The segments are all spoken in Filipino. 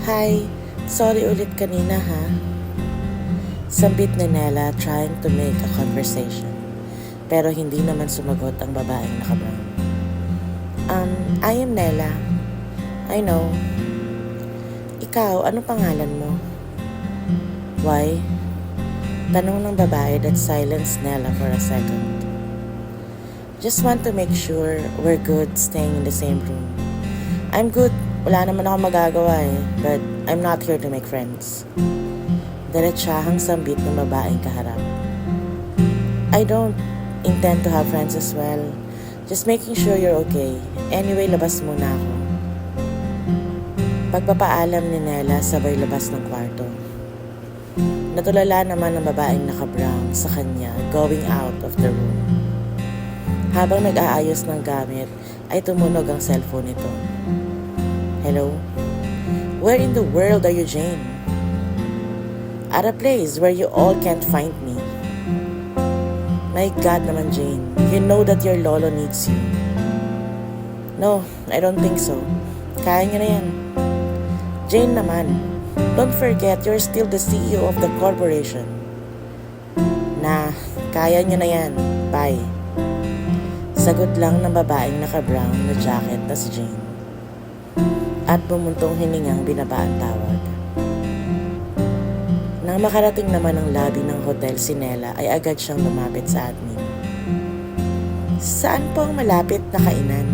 Hi, sorry ulit kanina ha. Sambit ni Nella trying to make a conversation. Pero hindi naman sumagot ang babaeng nakabrown. I am Nella. I know. Ikaw, ano pangalan mo? Why? Tanong ng babae that silenced Nella for a second. Just want to make sure we're good staying in the same room. I'm good. Wala naman ako magagawa but I'm not here to make friends. Diretsahang sambit ng babaeng kaharap. I don't intend to have friends as well. Just making sure you're okay. Anyway, labas muna ako. Pagpapaalam ni Nella sabay labas ng kwarto. Natulala naman ng babaeng naka-brown sa kanya going out of the room. Habang nag-aayos ng gamit ay tumunog ang cellphone nito. Hello? Where in the world are you, Jane? At a place where you all can't find me. My God naman, Jane. You know that your lolo needs you. No, I don't think so. Kaya niyo na yan. Jane naman, don't forget you're still the CEO of the corporation. Kaya niyo na yan. Bye. Sagot lang ng babaeng naka-brown na jacket na si Jane. At bumuntong hiningang binaba ang tawag. Nang makarating naman ang lobby ng hotel si Nella ay agad siyang lumapit sa admin. Saan po ang malapit na kainan?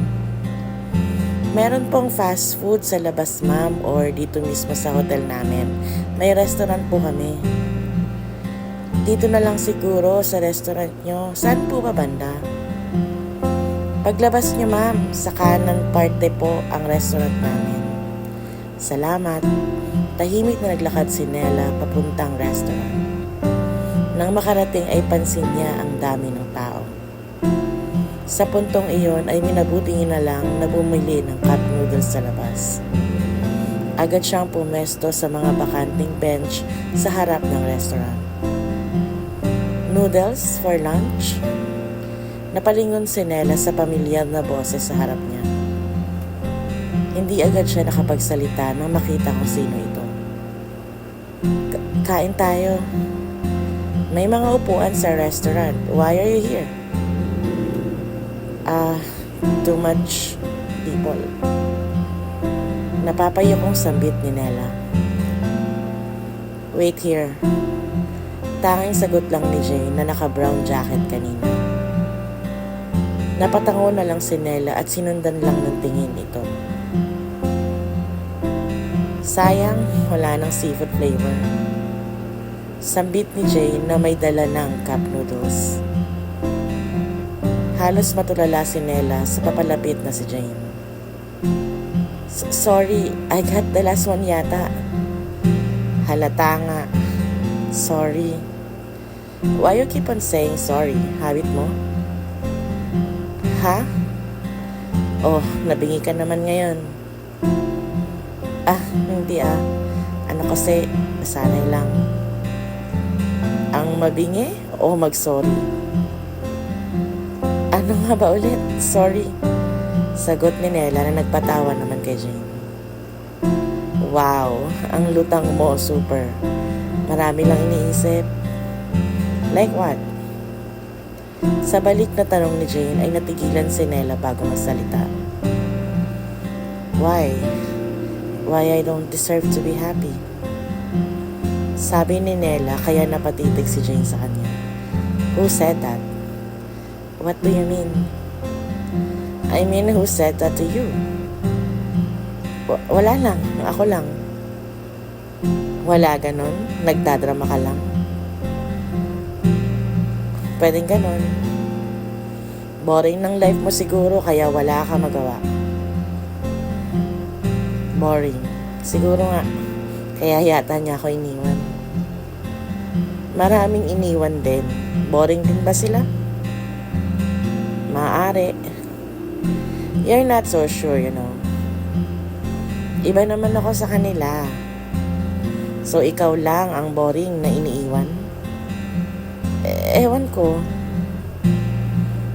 Meron pong fast food sa labas ma'am or dito mismo sa hotel namin. May restaurant po kami. Dito na lang siguro sa restaurant nyo. Saan po ba banda? Paglabas nyo ma'am, sa kanan parte po ang restaurant namin. Salamat. Tahimik na naglakad si Nella papuntang restaurant. Nang makarating ay pansin niya ang dami ng tao. Sa puntong iyon ay minabuti niya na lang na bumili ng cup noodles sa labas. Agad siyang pumesto sa mga bakanting bench sa harap ng restaurant. Noodles for lunch? Napalingon si Nella sa pamilyar na boses sa harap niya. Hindi agad siya nakapagsalita nang makita kung sino ito. Kain tayo. May mga upuan sa restaurant. Why are you here? Too much people. Napapayo kong sambit ni Nella. Wait here. Tanging sagot lang ni Jane na naka-brown jacket kanina. Napatango na lang si Nella at sinundan lang ng tingin ito. Sayang, wala ng seafood flavor. Sambit ni Jane na may dala ng cup noodles. Halos matulala si Nella sa papalapit na si Jane. Sorry, I got the last one yata. Halata nga. Sorry. Why you keep on saying sorry? Habit mo? Ha? Oh, nabingi ka naman ngayon. Hindi Ano kasi, nasanay lang. Ang mabingi o mag-sorry? Ano nga ba ulit? Sorry. Sagot ni Nella na nagpatawa naman kay Jane. Wow, ang lutang mo, super. Marami lang iniisip. Like what? Sa balik na tanong ni Jane ay natigilan si Nella bago magsalita. Why? Why I don't deserve to be happy? Sabi ni Nella kaya napatitig si Jane sa kanya. Who said that? What do you mean? I mean, who said that to you? Wala lang. Ako lang. Wala ganon? Nagdadrama ka lang? Pwedeng ganon. Boring ng life mo siguro kaya wala ka magawa. Boring. Siguro nga. Kaya yata niya ako iniwan. Maraming iniwan din. Boring din ba sila? Maaari. You're not so sure, you know. Iba naman ako sa kanila. So, ikaw lang ang boring na iniiwan? Ewan ko.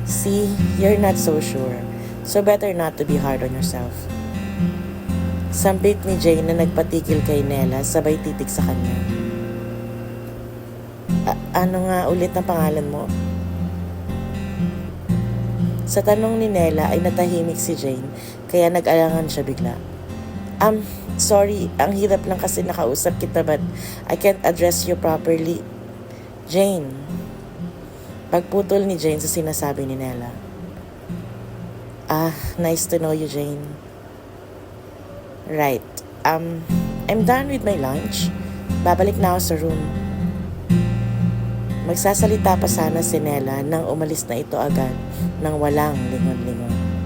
See, you're not so sure. So, better not to be hard on yourself. Sambit ni Jane na nagpatigil kay Nella sabay titig sa kanya. Ano nga ulit ang pangalan mo? Sa tanong ni Nella ay natahimik si Jane kaya nag-alangan siya bigla. Sorry, ang hirap lang kasi nakausap kita but I can't address you properly. Jane. Pagputol ni Jane sa sinasabi ni Nella. Nice to know you, Jane. Right. I'm done with my lunch. Babalik na ako sa room. Magsasalita pa sana si Nella nang umalis na ito agad nang walang lingon-lingon.